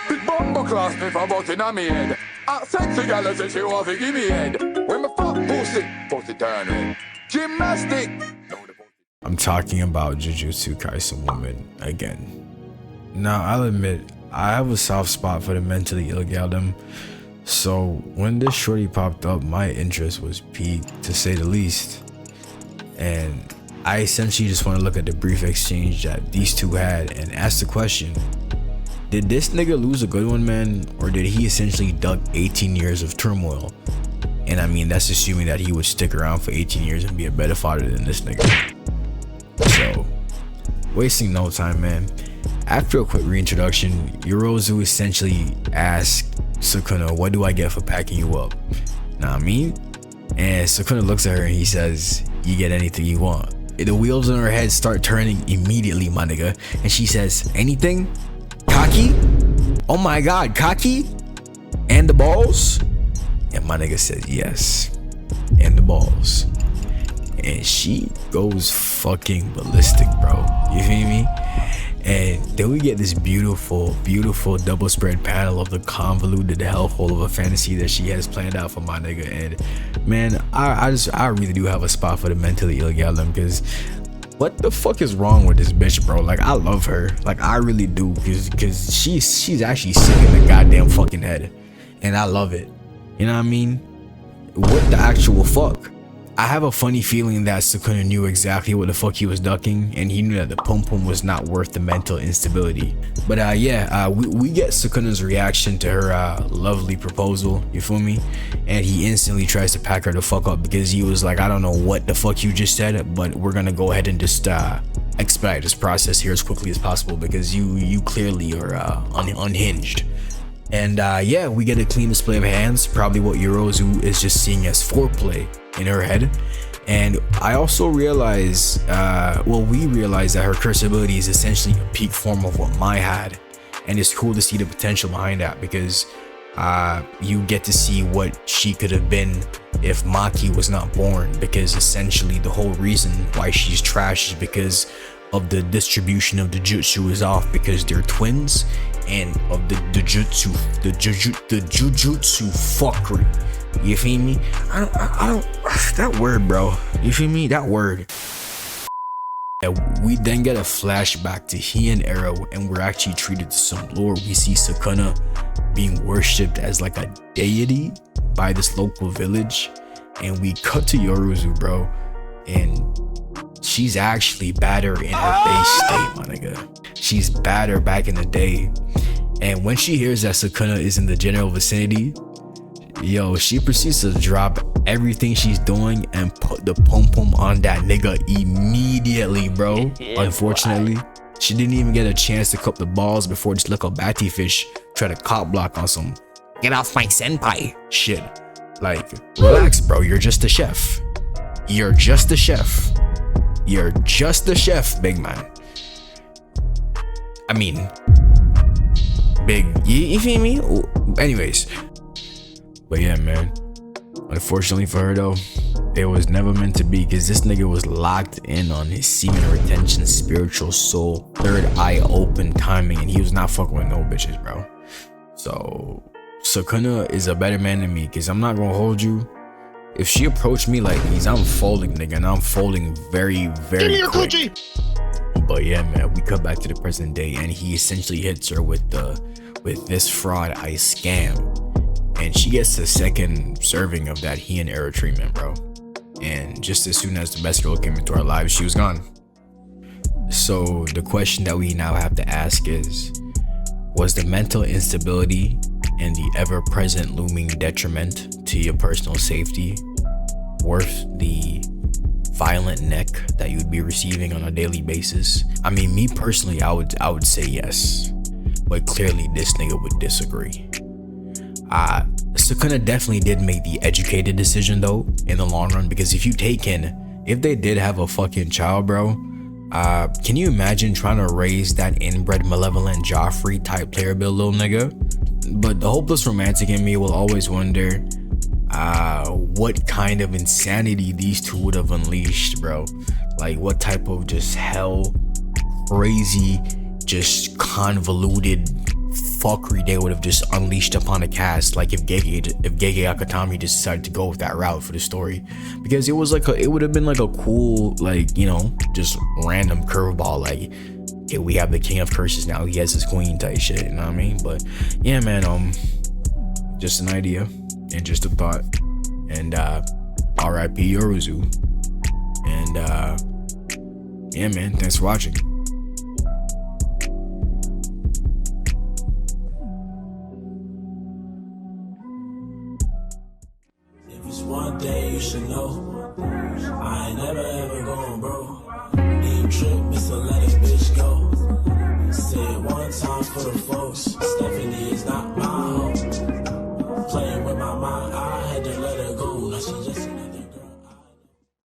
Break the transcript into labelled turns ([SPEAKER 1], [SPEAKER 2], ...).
[SPEAKER 1] Big bomber class me for butting on me head. A sexy gal say she want to give me head. When me fuck pussy turn red. Gymnastic.
[SPEAKER 2] I'm talking about Jujutsu Kaisen woman again. Now, I'll admit, I have a soft spot for the mentally ill galdom, so when this shorty popped up, my interest was piqued, to say the least. And I essentially just want to look at the brief exchange that these two had and ask the question, did this nigga lose a good one, man, or did he essentially duck 18 years of turmoil? And I mean, that's assuming that he would stick around for 18 years and be a better father than this nigga. So, wasting no time, man. After a quick reintroduction, Yorozu essentially asked Sukuna, what do I get for packing you up? Nah, I mean? And Sukuna looks at her and he says, you get anything you want. The wheels in her head start turning immediately, my nigga. And she says, anything? Kaki? Oh my god, Kaki? And the balls? And my nigga says, yes. And the balls. And she goes fucking ballistic, bro. You feel me? And then we get this beautiful double spread panel of the convoluted hellhole of a fantasy that she has planned out for my nigga. And man, I really do have a spot for the mentally ill galdom, because what the fuck is wrong with this bitch, bro? Like, I love her, like I really do, because she's actually sick in the goddamn fucking head, and I love it. You know what I mean? What the actual fuck? I have a funny feeling that Sukuna knew exactly what the fuck he was ducking, and he knew that the pum pum was not worth the mental instability. But we get Sukuna's reaction to her lovely proposal, you feel me? And he instantly tries to pack her the fuck up, because he was like, I don't know what the fuck you just said, but we're gonna go ahead and just expedite this process here as quickly as possible, because you clearly are unhinged. And we get a clean display of hands, probably what Yorozu is just seeing as foreplay in her head. And I also realize, we realize that her curse ability is essentially a peak form of what Mai had. And it's cool to see the potential behind that, because you get to see what she could have been if Maki was not born, because essentially the whole reason why she's trash is because of the distribution of the jutsu is off, because they're twins, and of the jujutsu fuckery. You feel me? I don't that word, bro. You feel me? That word. We then get a flashback to Heian era, and we're actually treated to some lore. We see Sukuna being worshipped as like a deity by this local village, and we cut to Yoruzu, bro, and she's actually badder in her base state, my nigga. She's badder back in the day. And when she hears that Sukuna is in the general vicinity, yo, she proceeds to drop everything she's doing and put the pom pom on that nigga immediately, bro. Unfortunately, she didn't even get a chance to cup the balls before this little batty fish try to cop block on some get off my senpai shit. Like, relax, bro. You're just a chef. You're just a chef. You're just a chef, big man. I mean, big, you feel me? Anyways, but yeah, man, unfortunately for her though, it was never meant to be, because this nigga was locked in on his semen retention, spiritual soul, third eye open timing, and he was not fucking with no bitches, bro. So Sukuna is a better man than me, because I'm not gonna hold you. If she approached me like these, I'm folding, nigga, and I'm folding very, very Give me your quick. Coochie. But yeah, man, we cut back to the present day, and he essentially hits her with this fraud ice scam, and she gets the second serving of that Heian era treatment, bro. And just as soon as the best girl came into our lives, she was gone. So the question that we now have to ask is, was the mental instability and the ever-present looming detriment to your personal safety worth the violent neck that you'd be receiving on a daily basis? I mean, me personally, I would say yes, but clearly this nigga would disagree. Sukuna definitely did make the educated decision though in the long run, because if they did have a fucking child, bro, can you imagine trying to raise that inbred malevolent Joffrey type player build little nigga? But the hopeless romantic in me will always wonder what kind of insanity these two would have unleashed, bro. Like, what type of just hell, crazy, just convoluted fuckery they would have just unleashed upon the cast, like if Gege Akutami just decided to go with that route for the story, because it was like it would have been like a cool, like, you know, just random curveball, like, hey, we have the king of curses now, he has his queen type shit, you know what I mean? But yeah, man, just an idea and just a thought. And R.I.P Yorozu. And yeah, man, thanks for watching.